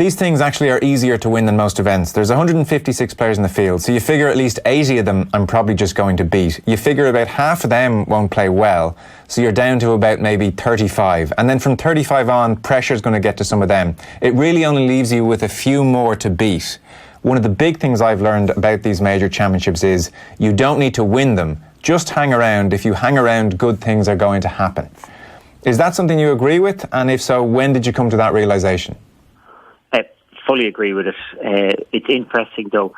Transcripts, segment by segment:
These things actually are easier to win than most events. There's 156 players in the field, so you figure at least 80 of them I'm probably just going to beat. You figure about half of them won't play well, so you're down to about maybe 35. And then from 35 on, pressure's going to get to some of them. It really only leaves you with a few more to beat. One of the big things I've learned about these major championships is you don't need to win them. Just hang around. If you hang around, good things are going to happen. Is that something you agree with? And if so, when did you come to that realisation? I fully agree with it. It's interesting, though,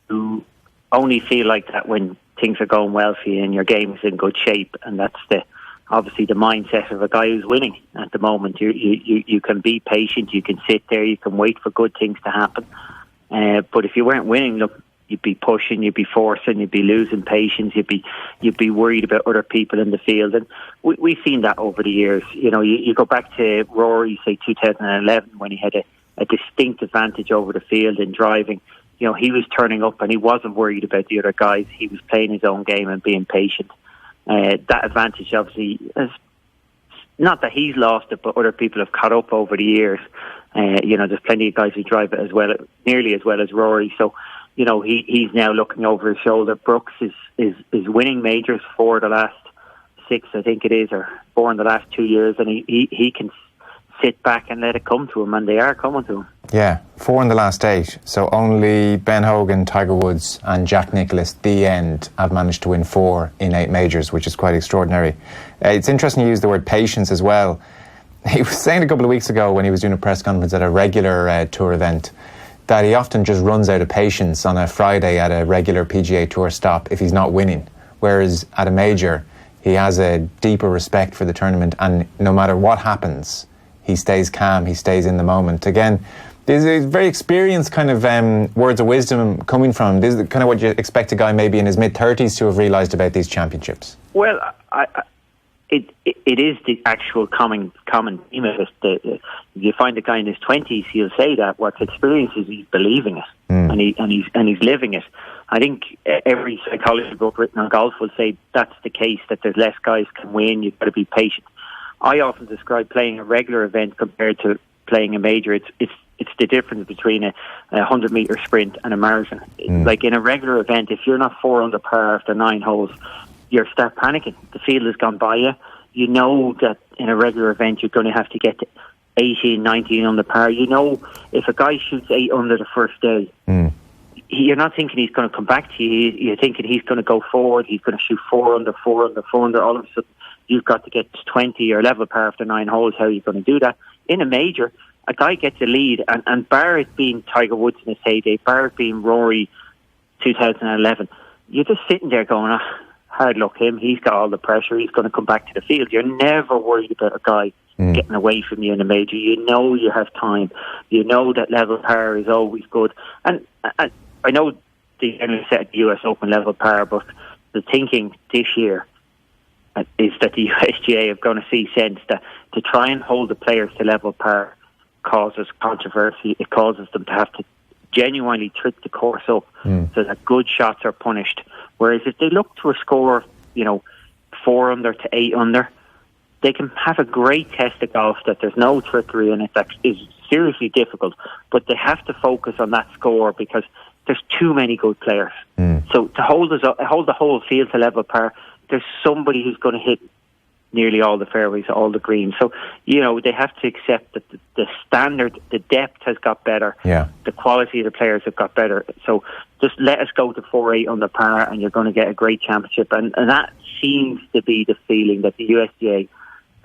to only feel like that when things are going well for you and your game is in good shape, and that's obviously the mindset of a guy who's winning at the moment. You can be patient, you can sit there, you can wait for good things to happen. But if you weren't winning, look, you'd be pushing, you'd be forcing, you'd be losing patience, you'd be worried about other people in the field. And we've seen that over the years. You know, you go back to Rory, say 2011, when he had a distinct advantage over the field in driving. You know, he was turning up and he wasn't worried about the other guys. He was playing his own game and being patient. That advantage obviously is not that he's lost it, but other people have caught up over the years. You know, there's plenty of guys who drive it as well, nearly as well as Rory. So, you know, he's now looking over his shoulder. Brooks is winning majors for the last 6, I think it is, or 4 in the last 2 years, and he can sit back and let it come to him, and they are coming to him. Yeah, 4 in the last 8. So only Ben Hogan, Tiger Woods and Jack Nicklaus, the end, have managed to win 4 in 8 majors, which is quite extraordinary. It's interesting you use the word patience as well. He was saying a couple of weeks ago when he was doing a press conference at a regular tour event that he often just runs out of patience on a Friday at a regular PGA Tour stop if he's not winning. Whereas at a major, he has a deeper respect for the tournament, and no matter what happens, he stays calm, he stays in the moment. Again, there's a very experienced kind of words of wisdom coming from him. This is kind of what you expect a guy maybe in his mid-30s to have realised about these championships. Well, It is the actual common theme of it. If you find a guy in his 20s, he'll say that. What's experienced is he's believing it, and he's living it. I think every psychology book written on golf will say that's the case, that there's less guys can win. You've got to be patient. I often describe playing a regular event compared to playing a major. It's the difference between a 100-metre sprint and a marathon. Like in a regular event, if you're not 4 under par after 9 holes, you start panicking. The field has gone by you. You know that in a regular event you're going to have to get to 18, 19 under par. You know, if a guy shoots 8 under the first day, you're not thinking he's going to come back to you. You're thinking he's going to go forward. He's going to shoot 4 under, 4 under, 4 under. All of a sudden, you've got to get to 20 or level par after 9 holes. How are you going to do that? In a major, a guy gets a lead, and bar it being Tiger Woods in his heyday, bar it being Rory 2011, you're just sitting there going, hard luck him, he's got all the pressure, he's going to come back to the field. You're never worried about a guy getting away from you in a major. You know you have time. You know that level par is always good. And I know they generally set the US Open level par, but the thinking this year is that the USGA are going to see sense that to try and hold the players to level par causes controversy. It causes them to have to genuinely trick the course up so that good shots are punished. Whereas if they look to a score, 4 under to 8 under, they can have a great test of golf that there's no trickery in it, that is seriously difficult. But they have to focus on that score because there's too many good players. So to hold the whole field to level par, there's somebody who's going to hit nearly all the fairways, all the greens. So, they have to accept that the standard, the depth has got better. Yeah. The quality of the players have got better. So just let us go to 4-8 on the par and you're going to get a great championship. And that seems to be the feeling that the USGA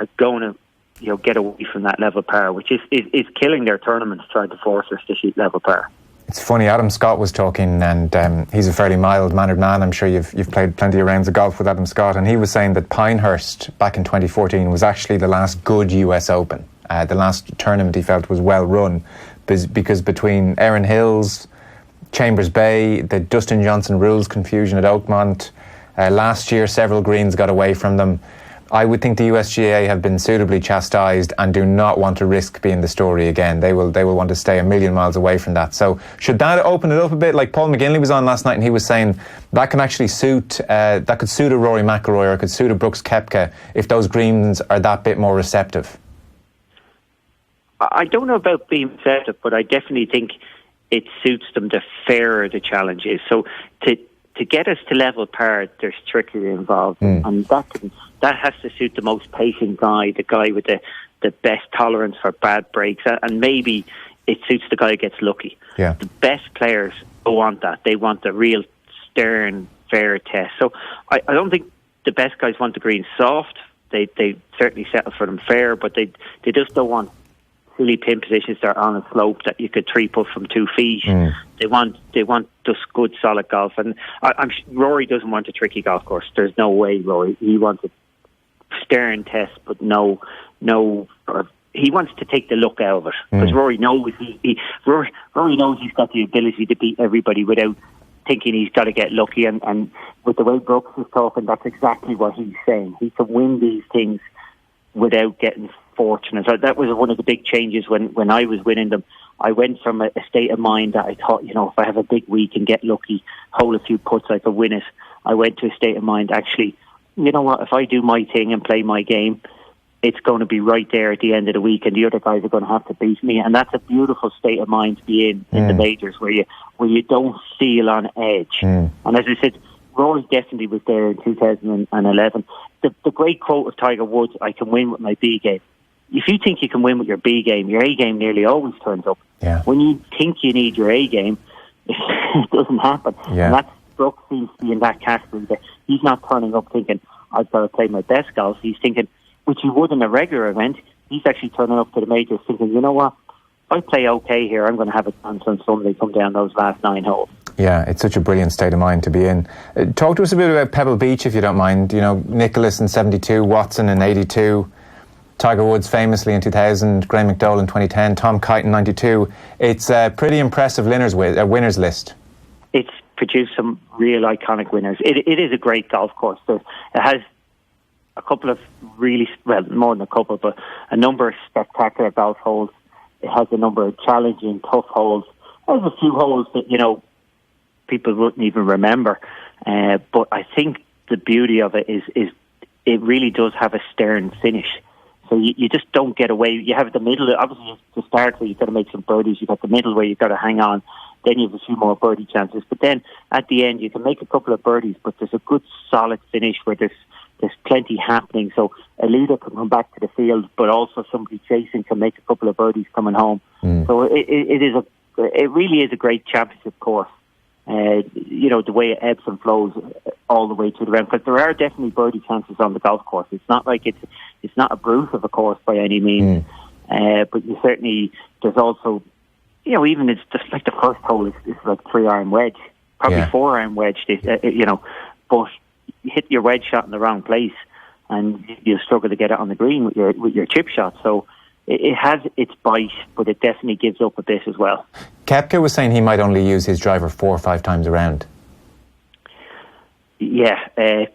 are going to, get away from that level par, which is killing their tournaments, trying to force us to shoot level par. It's funny, Adam Scott was talking, and he's a fairly mild-mannered man. I'm sure you've played plenty of rounds of golf with Adam Scott, and he was saying that Pinehurst back in 2014 was actually the last good US Open. The last tournament he felt was well run, because between Erin Hills, Chambers Bay, the Dustin Johnson rules confusion at Oakmont, last year several greens got away from them. I would think the USGA have been suitably chastised and do not want to risk being the story again. They will want to stay a million miles away from that. So should that open it up a bit? Like Paul McGinley was on last night and he was saying that can actually suit a Rory Mcilroy, or it could suit a Brooks Koepka if those greens are that bit more receptive. I don't know about being receptive, but I definitely think it suits them the fairer the challenge is. So to get us to level par, there's trickery involved, and that has to suit the most patient guy, the guy with the best tolerance for bad breaks, and maybe it suits the guy who gets lucky. Yeah. The best players don't want that. They want the real stern, fair test. So I don't think the best guys want the green soft. They certainly settle for them fair, but they just don't want silly pin positions that are on a slope that you could 3-putt from 2 feet. They want just good solid golf, and Rory doesn't want a tricky golf course. There's no way, Rory. He wants a stern test, but no. He wants to take the look out of it, because Rory knows Rory knows he's got the ability to beat everybody without thinking he's got to get lucky. And with the way Brooks is talking, that's exactly what he's saying. He can win these things without getting fortunate. So that was one of the big changes when I was winning them. I went from a state of mind that I thought, if I have a big week and get lucky, hole a few putts, I could win it. I went to a state of mind, actually, you know what, if I do my thing and play my game, it's going to be right there at the end of the week, and the other guys are going to have to beat me. And that's a beautiful state of mind to be in the majors, where you don't feel on edge. And as I said, Rory definitely was there in 2011. The great quote of Tiger Woods, "I can win with my B game." If you think you can win with your B game, your A game nearly always turns up. Yeah. When you think you need your A game, it doesn't happen. Yeah. And that's Brooks seems to be in that category. That he's not turning up thinking, "I've got to play my best golf." He's thinking, which he would in a regular event, he's actually turning up to the majors thinking, you know what, I play okay here, I'm going to have a chance on Sunday, come down those last 9 holes. Yeah, it's such a brilliant state of mind to be in. Talk to us a bit about Pebble Beach, if you don't mind. Nicklaus in 72, Watson in 82, Tiger Woods famously in 2000, Graham McDowell in 2010, Tom Kite in 92. It's a pretty impressive winners list. It's produced some real iconic winners. It is a great golf course. It has a couple of more than a couple, but a number of spectacular golf holes. It has a number of challenging, tough holes. There's a few holes that, people wouldn't even remember. But I think the beauty of it is it really does have a stern finish. So you just don't get away. You have the middle, obviously to start where you've got to make some birdies. You've got the middle where you've got to hang on. Then you have a few more birdie chances. But then at the end you can make a couple of birdies, but there's a good solid finish where there's plenty happening. So a leader can come back to the field, but also somebody chasing can make a couple of birdies coming home. So it really is a great championship course. The way it ebbs and flows all the way to the round, because there are definitely birdie chances on the golf course. It's not like it's not a brute of a course by any means. But there's also, even it's just like the first hole is like 3-iron wedge, probably 4-iron wedge. But you hit your wedge shot in the wrong place, and you struggle to get it on the green with your chip shot. So it has its bite, but it definitely gives up a bit as well. Koepka was saying he might only use his driver 4 or 5 times around. Yeah, it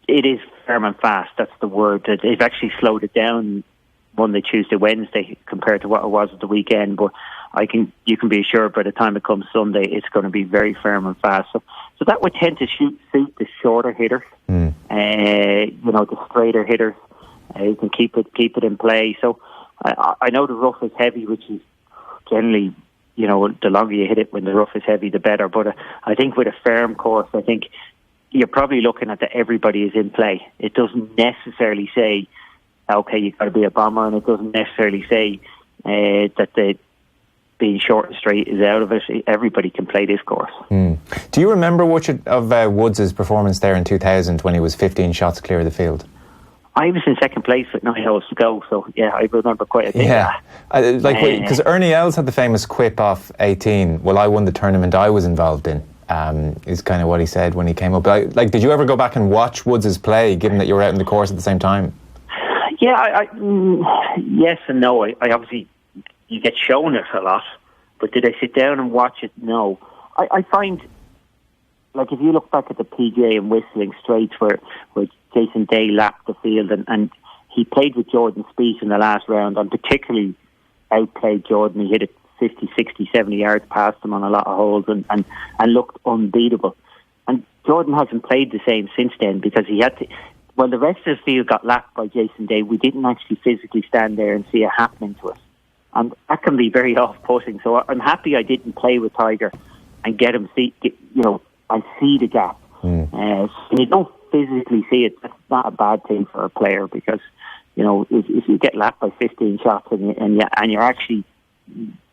is firm and fast. That's the word. They've actually slowed it down Monday, Tuesday, Wednesday compared to what it was at the weekend. But you can be assured by the time it comes Sunday, it's going to be very firm and fast. So that would tend to suit the shorter hitters, the straighter hitters. You can keep it in play. So I know the rough is heavy, which is generally, the longer you hit it when the rough is heavy, the better. But I think with a firm course, I think you're probably looking at that everybody is in play. It doesn't necessarily say, okay, you've got to be a bomber, and it doesn't necessarily say that being short and straight is out of it. Everybody can play this course. Do you remember much of Woods' performance there in 2000 when he was 15 shots clear of the field? I was in second place with 9 holes to go, so yeah, I remember quite a bit. Yeah, because Ernie Els had the famous quip off 18. Well, I won the tournament I was involved in. Is kind of what he said when he came up. Did you ever go back and watch Woods' play, given that you were out in the course at the same time? Yeah, yes and no. I obviously, you get shown it a lot, but did I sit down and watch it? No. I find, if you look back at the PGA and Whistling Straits where Jason Day lapped the field and he played with Jordan Spieth in the last round and particularly outplayed Jordan. He hit it 50, 60, 70 yards past him on a lot of holes and looked unbeatable. And Jordan hasn't played the same since then because he had to. Well, the rest of the field got lapped by Jason Day. We didn't actually physically stand there and see it happening to us. And that can be very off-putting. So I'm happy I didn't play with Tiger and get him I see the gap. And you don't physically see it. That's not a bad thing for a player, because if you get lapped by 15 shots and you're actually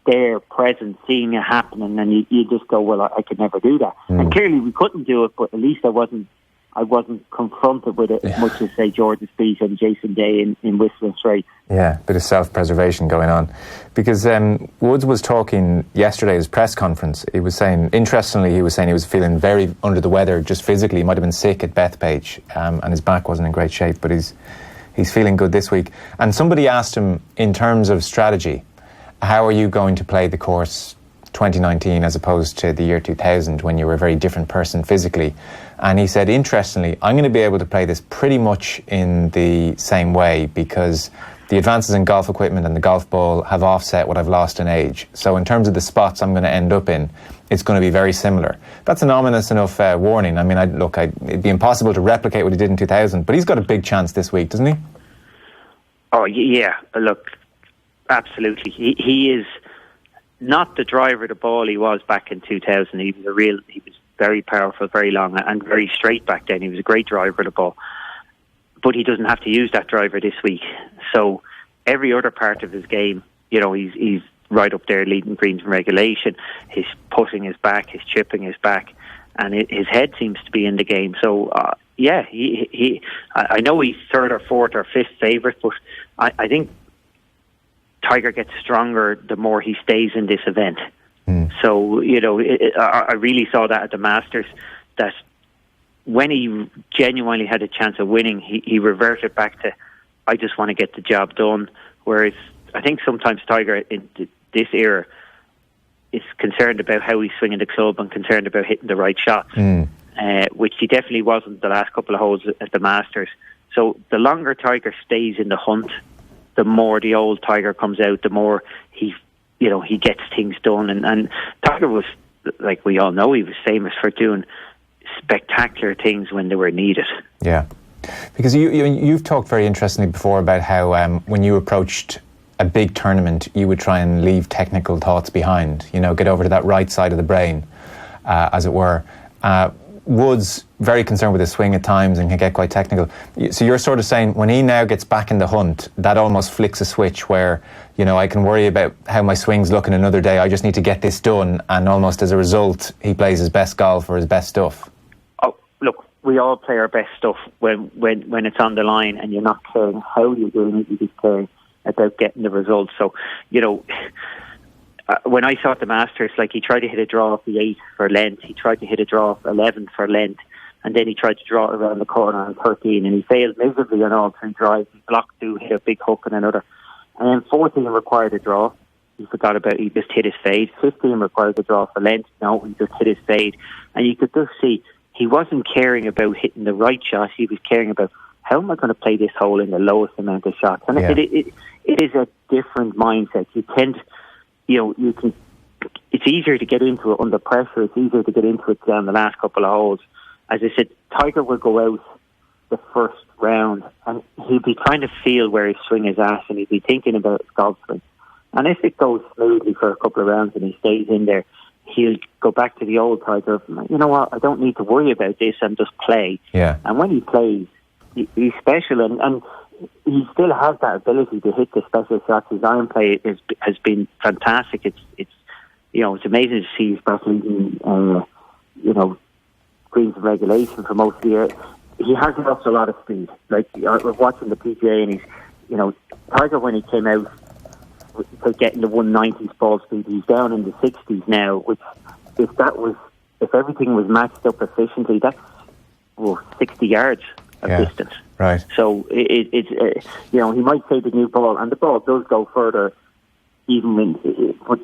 there, present, seeing it happening, and you just go, well, I could never do that. And clearly we couldn't do it, but at least I wasn't confronted with it as much as, say, Jordan Spieth and Jason Day in Whistling Straits. Yeah, a bit of self-preservation going on. Because Woods was talking yesterday at his press conference. He was saying he was feeling very under the weather, just physically. He might have been sick at Bethpage, and his back wasn't in great shape, but he's feeling good this week. And somebody asked him, in terms of strategy, how are you going to play the course 2019 as opposed to the year 2000, when you were a very different person physically? And he said, interestingly, I'm going to be able to play this pretty much in the same way, because the advances in golf equipment and the golf ball have offset what I've lost in age. So in terms of the spots I'm going to end up in, it's going to be very similar. That's an ominous enough warning. I mean, it'd be impossible to replicate what he did in 2000, but he's got a big chance this week, doesn't he? Oh, yeah. Look, absolutely. He is not the driver of the ball he was back in 2000. He was very powerful, very long, and very straight back then. He was a great driver of the ball. But he doesn't have to use that driver this week. So every other part of his game, he's right up there leading greens in regulation. His putting is back, his chipping is back, and his head seems to be in the game. So, I know he's third or fourth or fifth favourite, but I think Tiger gets stronger the more he stays in this event. So, I really saw that at the Masters, that when he genuinely had a chance of winning, he reverted back to, I just want to get the job done. Whereas I think sometimes Tiger in this era is concerned about how he's swinging the club and concerned about hitting the right shots, which he definitely wasn't the last couple of holes at the Masters. So the longer Tiger stays in the hunt, the more the old Tiger comes out, the more he gets things done. And Tiger was, like we all know, he was famous for doing spectacular things when they were needed. Yeah, because you've talked very interestingly before about how when you approached a big tournament, you would try and leave technical thoughts behind, get over to that right side of the brain, as it were. Woods very concerned with his swing at times and can get quite technical. So you're sort of saying when he now gets back in the hunt, that almost flicks a switch where, I can worry about how my swing's looking another day. I just need to get this done. And almost as a result, he plays his best golf or his best stuff. Oh, look, we all play our best stuff when it's on the line, and you're not caring how you're doing it, you're just caring about getting the results. So, when I saw the Masters, like, he tried to hit a draw off the 8 for length, he tried to hit a draw off 11 for length, and then he tried to draw it around the corner on 13, and he failed miserably on all three drives. He blocked 2, hit a big hook and another. And then 14 required a draw. He just hit his fade. 15 required a draw for length. No, he just hit his fade. And you could just see he wasn't caring about hitting the right shot. He was caring about, how am I going to play this hole in the lowest amount of shots? And it is a different mindset. You tend, it's easier to get into it under pressure. It's easier to get into it down the last couple of holes. As I said, Tiger will go out the first round and he'll be trying to feel where his swing is at, and he'll be thinking about his golf swing. And if it goes smoothly for a couple of rounds and he stays in there, he'll go back to the old Tiger. You know what? I don't need to worry about this and just play. Yeah. And when he plays, he's special, and he still has that ability to hit the special shots. His iron play has been fantastic. It's amazing to see his best leading, greens of regulation for most of the year. He has lost a lot of speed. Like, I was watching the PGA, and he's, Tiger, when he came out for getting the 190s ball speed, he's down in the 60s now, which, if everything was matched up efficiently, that's 60 yards of distance. Right. So it's he might say the new ball, and the ball does go further, even when, but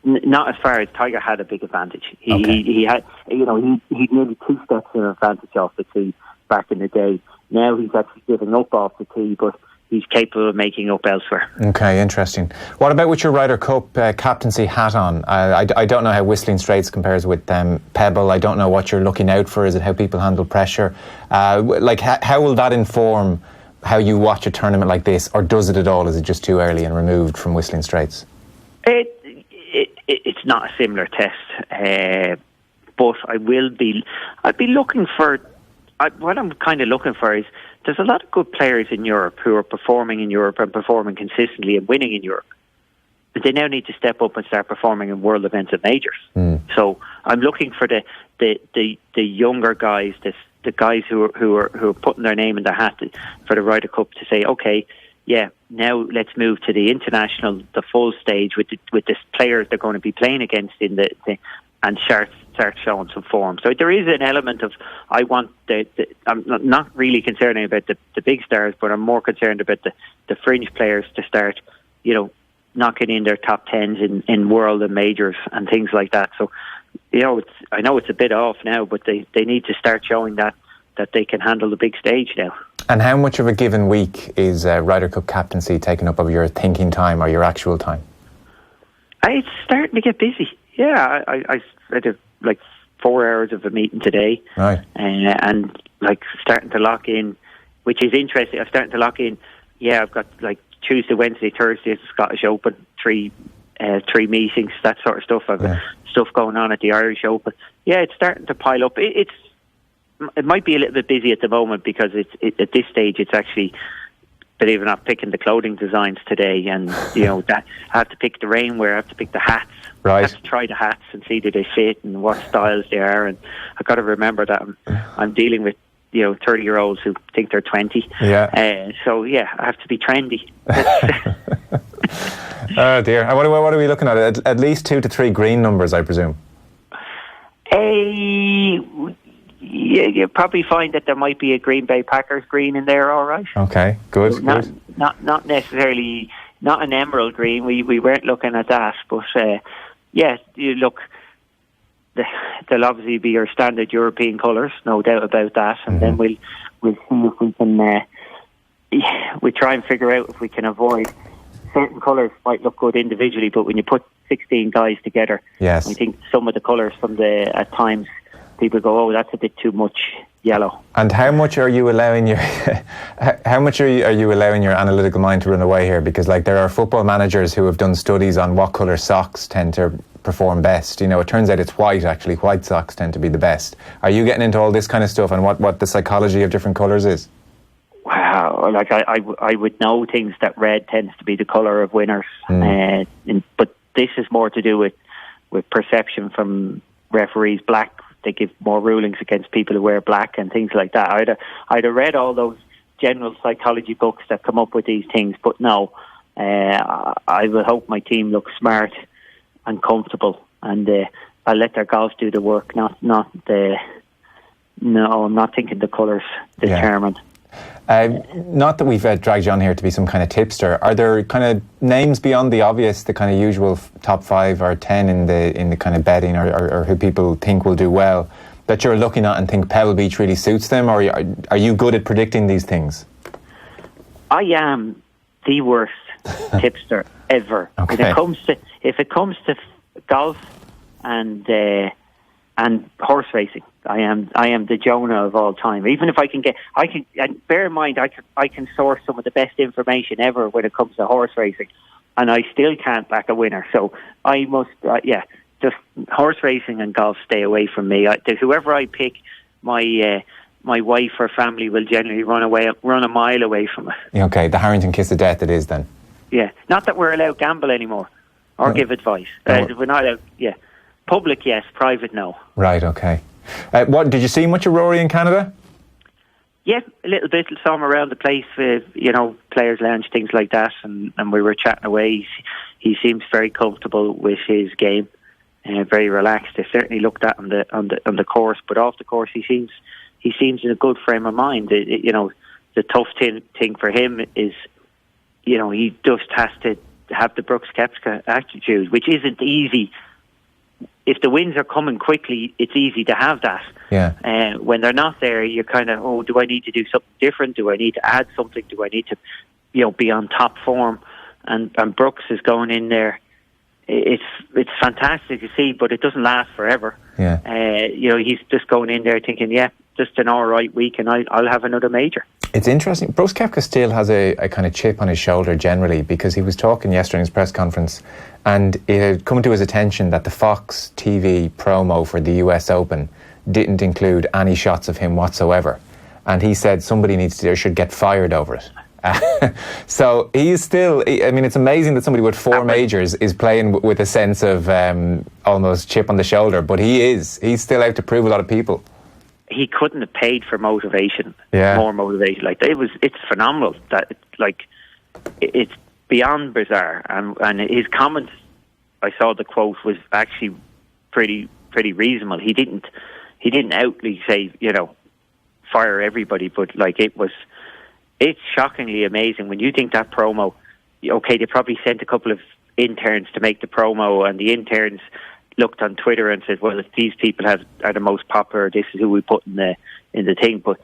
not as far as Tiger had a big advantage. He had, he'd nearly 2 steps in advantage off the tee back in the day. Now he's actually giving up off the tee, but he's capable of making up elsewhere. Okay, interesting. What about with your Ryder Cup captaincy hat on? I don't know how Whistling Straits compares with Pebble. I don't know what you're looking out for. Is it how people handle pressure? How will that inform how you watch a tournament like this, or does it at all? Is it just too early and removed from Whistling Straits? It's not a similar test, but I'd be looking for. What I'm kind of looking for is there's a lot of good players in Europe who are performing in Europe and performing consistently and winning in Europe. But they now need to step up and start performing in world events and majors. So I'm looking for the younger guys, the guys who are putting their name in the hat for the Ryder Cup to say, okay, yeah, now let's move to the international, the full stage with the players they're going to be playing against and start showing some form. So there is an element of I want I'm not really concerned about the big stars, but I'm more concerned about the fringe players to start, knocking in their top tens in world and majors and things like that. So, I know it's a bit off now, but they need to start showing that they can handle the big stage now. And how much of a given week is Ryder Cup captaincy taken up of your thinking time or your actual time? It's starting to get busy. Yeah, I had 4 hours of a meeting today, right? And starting to lock in, which is interesting. I'm starting to lock in. Yeah, I've got Tuesday, Wednesday, Thursday, the Scottish Open, three meetings, that sort of stuff. I've stuff going on at the Irish Open. Yeah, it's starting to pile up. It might be a little bit busy at the moment because at this stage it's actually, believe it or not, picking the clothing designs today, and that I have to pick the rainwear, I have to pick the hats. Right. I have to try the hats and see do they fit and what styles they are, and I've got to remember that I'm dealing with 30-year-olds who think they're 20. Yeah. So yeah, I have to be trendy. Oh dear. What are we looking at? At least 2 to 3 green numbers, I presume. You probably find that there might be a Green Bay Packers green in there, all right. Okay, good. Not necessarily, not an emerald green. We weren't looking at that, but yes, you look. There'll obviously be your standard European colours, no doubt about that, and then we'll see if we can. We try and figure out if we can avoid certain colours. Might look good individually, but when you put 16 guys together, yes, I think some of the colours at times people go, oh, that's a bit too much yellow. And how much are you allowing your analytical mind to run away here? Because there are football managers who have done studies on what colour socks tend to perform best. It turns out it's white, actually. White socks tend to be the best. Are you getting into all this kind of stuff and what the psychology of different colours is? Wow, I would know things that red tends to be the colour of winners, but this is more to do with perception from referees. Black, they give more rulings against people who wear black and things like that. I'd have read all those general psychology books that come up with these things, but no, I will hope my team looks smart and comfortable, and I'll let their golf do the work. No, I'm not thinking the colours determined. Not that we've dragged you on here to be some kind of tipster. Are there kind of names beyond the obvious, the kind of usual top 5 or 10 in the kind of betting, or who people think will do well, that you're looking at and think Pebble Beach really suits them, or are you good at predicting these things? I am the worst tipster ever. Okay. If it comes to golf and horse racing, I am the Jonah of all time. Even if I can and bear in mind, I can source some of the best information ever when it comes to horse racing, and I still can't back a winner. So I must, just horse racing and golf, stay away from me. Whoever I pick, my wife or family will generally run a mile away from it. Okay, the Harrington kiss of death it is then. Yeah, not that we're allowed to gamble anymore or give advice. We're not allowed. Yeah, public yes, private no. Right. Okay. What did you see much of Rory in Canada? Yeah, a little bit. Saw him around the place, players' lounge, things like that, and we were chatting away. He seems very comfortable with his game, very relaxed. I certainly looked at on the course, but off the course, he seems in a good frame of mind. The tough thing for him is, he just has to have the Brooks Koepka attitude, which isn't easy. If the wins are coming quickly, it's easy to have that. Yeah. When they're not there, you're kind of, do I need to do something different? Do I need to add something? Do I need to be on top form, and Brooks is going in there. It's fantastic to see, but it doesn't last forever. Yeah. He's just going in there thinking, just an all right week, and I'll have another major. It's interesting. Brooks Koepka still has a kind of chip on his shoulder generally, because he was talking yesterday in his press conference, and it had come to his attention that the Fox TV promo for the US Open didn't include any shots of him whatsoever, and he said somebody should get fired over it. So he's still, I mean, it's amazing that somebody with 4 majors is playing with a sense of almost chip on the shoulder, but he's still out to prove a lot of people. He couldn't have paid for motivation, yeah. More motivation. It's phenomenal. It's beyond bizarre. And his comments, I saw the quote, was actually pretty reasonable. He didn't outly say, fire everybody, but it's shockingly amazing when you think that promo. Okay, they probably sent a couple of interns to make the promo, and the interns looked on Twitter and said, well, if these people are the most popular, this is who we put in the thing. But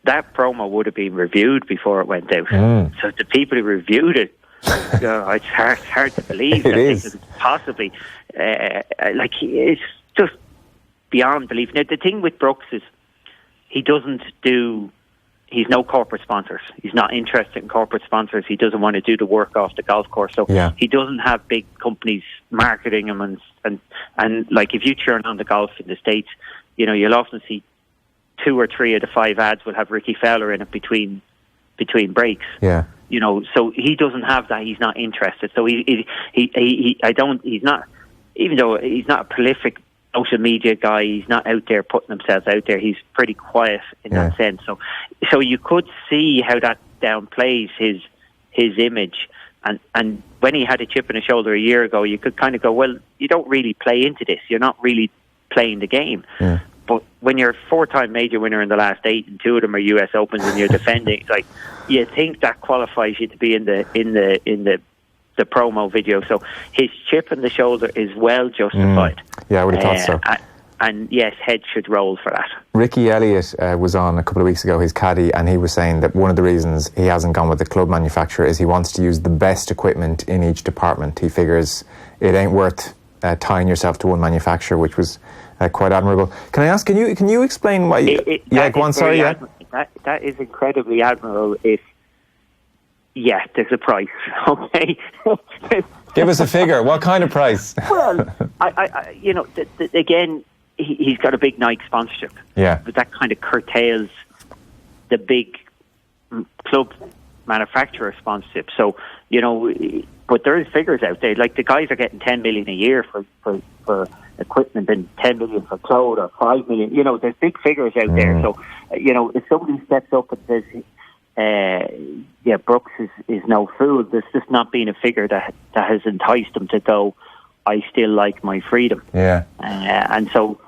that promo would have been reviewed before it went out. So the people who reviewed it, it's hard to believe that is. This is possibly it's just beyond belief. Now the thing with Brooks is he's no corporate sponsors. He's not interested in corporate sponsors. He doesn't want to do the work off the golf course. So he doesn't have big companies marketing him. And if you turn on the golf in the States, you'll often see 2 or 3 of the 5 ads will have Ricky Fowler in it between breaks. Yeah. So he doesn't have that. He's not interested. So he's not, even though he's not a prolific social media guy, he's not out there putting himself out there. He's pretty quiet in that sense. So you could see how that downplays his image. And when he had a chip on his shoulder a year ago, you could kind of go, well, you don't really play into this. You're not really playing the game. Yeah. But when you're a 4-time major winner in the last 8, and 2 of them are US Opens, and you're defending, it's you think that qualifies you to be in the promo video. So his chip on the shoulder is well justified. Yeah, I would have thought so. And yes, head should roll for that. Ricky Elliott was on a couple of weeks ago, his caddy, and he was saying that one of the reasons he hasn't gone with the club manufacturer is he wants to use the best equipment in each department. He figures it ain't worth tying yourself to one manufacturer, which was quite admirable. Can I ask, can you explain why? Go on. Sorry. That is incredibly admirable. There's a price. Okay. Give us a figure. What kind of price? Well, again, he's got a big Nike sponsorship. Yeah. But that kind of curtails the big club manufacturer sponsorship. So, but there is figures out there. Like the guys are getting 10 million a year for equipment, and 10 million for clothes, or 5 million. There's big figures out there. So, if somebody steps up and says, Brooks is no fool, there's just not been a figure that has enticed him to go, I still like my freedom. Yeah. And so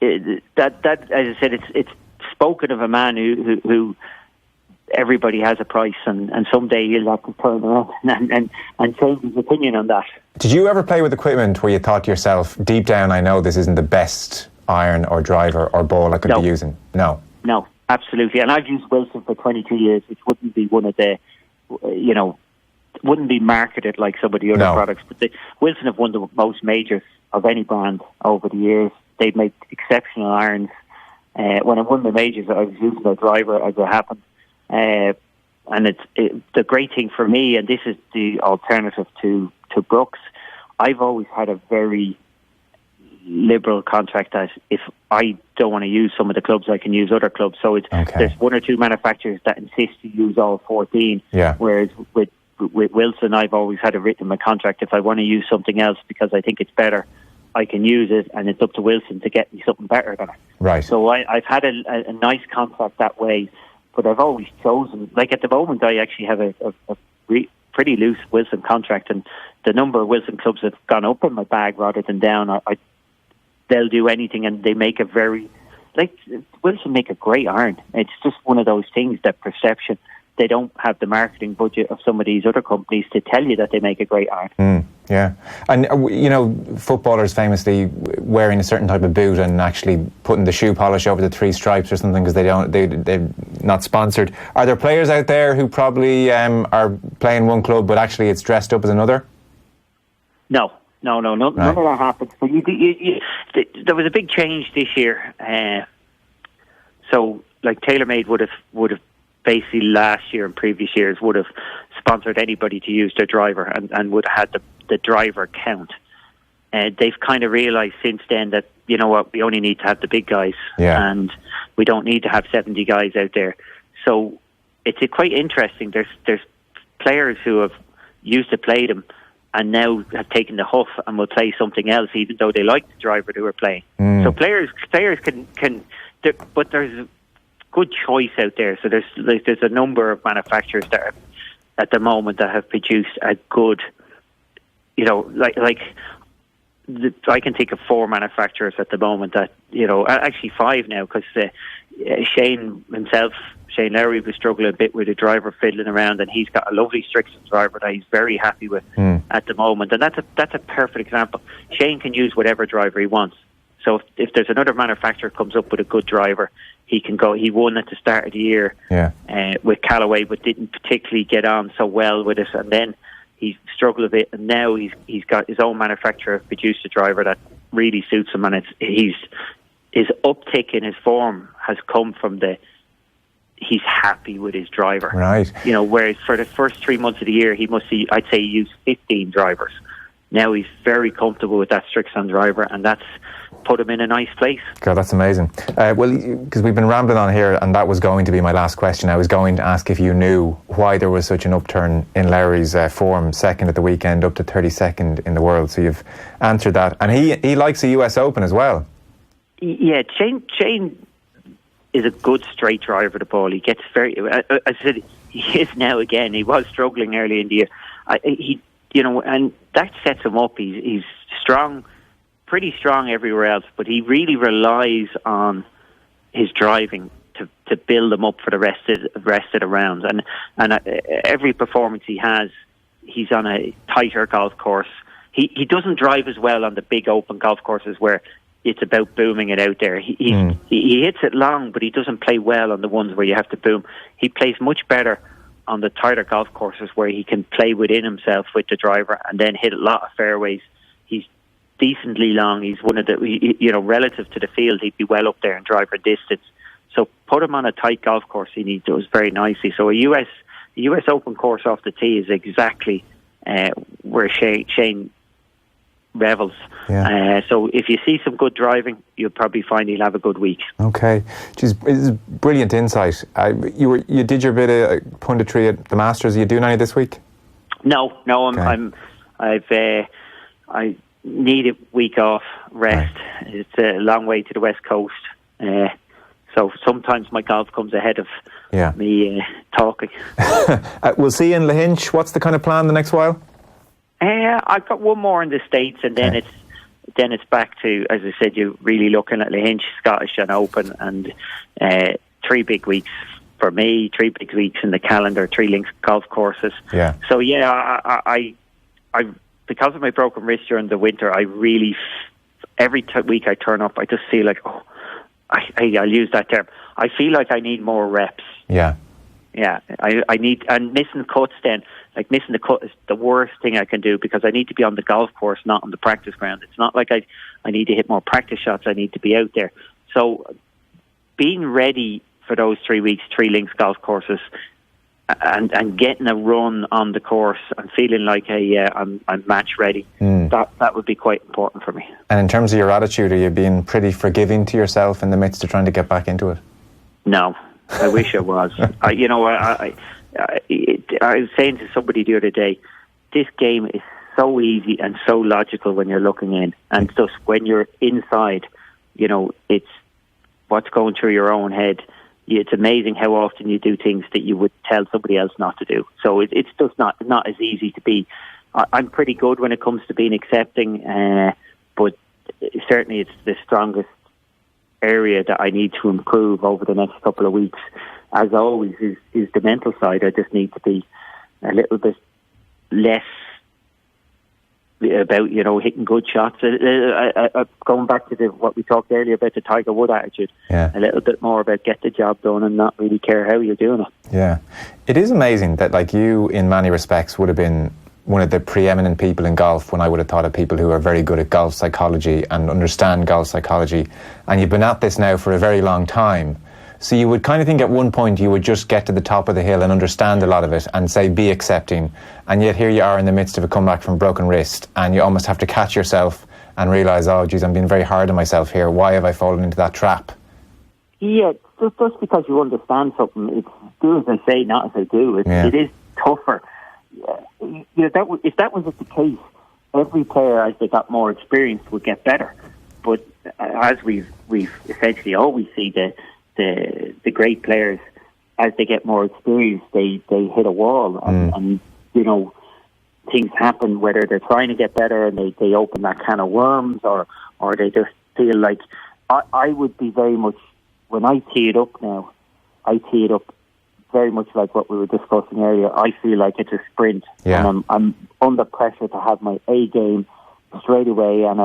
that as I said, it's spoken of a man who everybody has a price, and someday he'll have to turn around and change his opinion on that. Did you ever play with equipment where you thought to yourself, deep down, I know this isn't the best iron or driver or ball I could be using? No. Absolutely, and I've used Wilson for 22 years, which wouldn't be one of the, wouldn't be marketed like some of the other products. But Wilson have won the most majors of any brand over the years. They've made exceptional irons. When I won the majors, I was using a driver as it happened. And the great thing for me, and this is the alternative to Brooks, I've always had a very liberal contract that if I don't want to use some of the clubs, I can use other clubs. So there's 1 or 2 manufacturers that insist to use all 14. Yeah. Whereas with Wilson, I've always had it written in my contract, if I want to use something else because I think it's better, I can use it, and it's up to Wilson to get me something better than it. Right. So I've had a nice contract that way, but I've always chosen, like at the moment, I actually have a pretty loose Wilson contract, and the number of Wilson clubs have gone up in my bag rather than down. They'll do anything, and they make Wilson make a great iron. It's just one of those things, that perception they don't have the marketing budget of some of these other companies to tell you that they make a great iron. Yeah, and footballers famously wearing a certain type of boot and actually putting the shoe polish over the 3 stripes or something because they're not sponsored. Are there players out there who probably are playing one club but actually it's dressed up as another? No, none of that happens. But there was a big change this year. So, like TaylorMade would have basically last year and previous years would have sponsored anybody to use their driver and would have had the driver count. They've kind of realised since then that, you know what, we only need to have the big guys and we don't need to have 70 guys out there. So it's quite interesting. There's players who have used to play them and now have taken the huff and will play something else even though they like the driver they were playing. So players can but there's good choice out there. So there's a number of manufacturers that are, at the moment, that have produced a good, I can think of 4 manufacturers at the moment that, actually 5 now, because Shane Lowry was struggling a bit with a driver fiddling around, and he's got a lovely Strixon driver that he's very happy with at the moment, and that's a perfect example. Shane can use whatever driver he wants. So if there's another manufacturer comes up with a good driver, he can go. He won at the start of the year with Callaway, but didn't particularly get on so well with it, and then he struggled a bit, and now he's got his own manufacturer produced a driver that really suits him, and his uptick in his form has come from he's happy with his driver. Right. Whereas for the first 3 months of the year, I'd say he used 15 drivers. Now he's very comfortable with that Strixon driver, and that's put him in a nice place. God, that's amazing. Well, because we've been rambling on here, and that was going to be my last question. I was going to ask if you knew why there was such an upturn in Lowry's form, second at the weekend, up to 32nd in the world. So you've answered that. And he likes the US Open as well. Yeah, Shane is a good straight driver of the ball. He gets very... I said, he is now again. He was struggling early in the year. And that sets him up. He's strong, pretty strong everywhere else, but he really relies on his driving to build him up for the rest of the rounds. And every performance he has, he's on a tighter golf course. He doesn't drive as well on the big open golf courses where it's about booming it out there. He hits it long, but he doesn't play well on the ones where you have to boom. He plays much better on the tighter golf courses where he can play within himself with the driver and then hit a lot of fairways. He's decently long. He's one of the, relative to the field, he'd be well up there in driver distance. So put him on a tight golf course and he does very nicely. So a US Open course off the tee is exactly where Shane revels. Yeah. So if you see some good driving, you'll probably find he'll have a good week. Okay. Jeez, it's brilliant insight. You did your bit of punditry at the Masters. Are you doing any this week? No. I need a week off, rest. Right. It's a long way to the West Coast. So sometimes my golf comes ahead of me talking. We'll see you in Lahinch. What's the kind of plan the next while? I've got one more in the States, and then it's back to, as I said, you're really looking at Lahinch, Scottish and Open, and 3 big weeks for me, 3 big weeks in the calendar, 3 links golf courses. Yeah. So I because of my broken wrist during the winter, I really every week I turn up, I just feel like I'll use that term. I feel like I need more reps. Yeah. Yeah, I need, and missing cuts then, like missing the cut is the worst thing I can do because I need to be on the golf course, not on the practice ground. It's not like I need to hit more practice shots, I need to be out there. So being ready for those 3 weeks, 3 links golf courses, and getting a run on the course and feeling like I'm match ready, that would be quite important for me. And in terms of your attitude, are you being pretty forgiving to yourself in the midst of trying to get back into it? No. I wish I was. I was saying to somebody the other day, this game is so easy and so logical when you're looking in, and just when you're inside, it's what's going through your own head. It's amazing how often you do things that you would tell somebody else not to do. So it's just not as easy to be. I'm pretty good when it comes to being accepting, but certainly it's the strongest area that I need to improve over the next couple of weeks. as always, is the mental side. I just need to be a little bit less about, hitting good shots. Going back to what we talked earlier about the Tiger Wood attitude, a little bit more about get the job done and not really care how you're doing it. Yeah. It is amazing that, like, you, in many respects, would have been one of the preeminent people in golf when I would have thought of people who are very good at golf psychology and understand golf psychology. And you've been at this now for a very long time. So you would kind of think at one point you would just get to the top of the hill and understand a lot of it and say, be accepting. And yet here you are in the midst of a comeback from a broken wrist, and you almost have to catch yourself and realise, oh, geez, I'm being very hard on myself here. Why have I fallen into that trap? Yeah, just because you understand something, it's do as I say, not as I do. It is tougher. If that was the case, every player, as they got more experience, would get better. But as we've essentially always see the great players, as they get more experience, they hit a wall, and things happen, whether they're trying to get better and they open that can of worms, or they just feel like I would be very much, when I tee it up now, I tee it up very much like what we were discussing earlier. I feel like it's a sprint, and I'm under pressure to have my A game straight away. And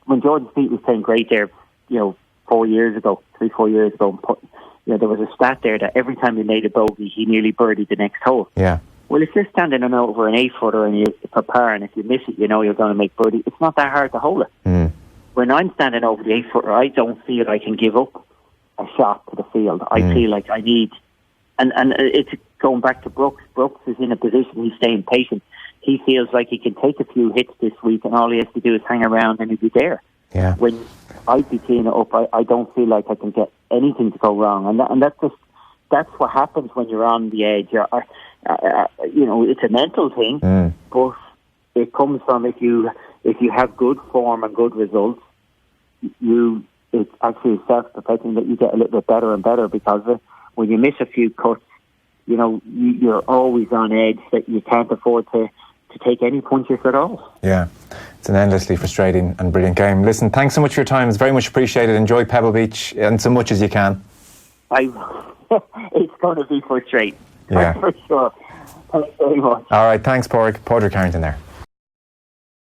when Jordan Spieth was playing great there, 4 years ago, 3-4 years ago, there was a stat there that every time he made a bogey, he nearly birdied the next hole. Yeah. Well, if you're standing on over an 8-footer and you for par, and if you miss it, you're going to make birdie. It's not that hard to hold it. When I'm standing over the 8-footer, I don't feel I can give up a shot to the field. I feel like I need, and it's going back to Brooks. Brooks is in a position, he's staying patient. He feels like he can take a few hits this week, and all he has to do is hang around and he'll be there. Yeah. When I be teeing it up, I don't feel like I can get anything to go wrong, and that's what happens when you're on the edge. It's a mental thing, but it comes from if you have good form and good results, it's actually self-perpetuating that you get a little bit better and better because of it. When you miss a few cuts, you're always on edge, that you can't afford to take any punches at all. Yeah, it's an endlessly frustrating and brilliant game. Listen, thanks so much for your time. It's very much appreciated. Enjoy Pebble Beach and so much as you can. It's going to be frustrating. Yeah. For sure. Thanks very much. All right, thanks, Padraig Harrington there.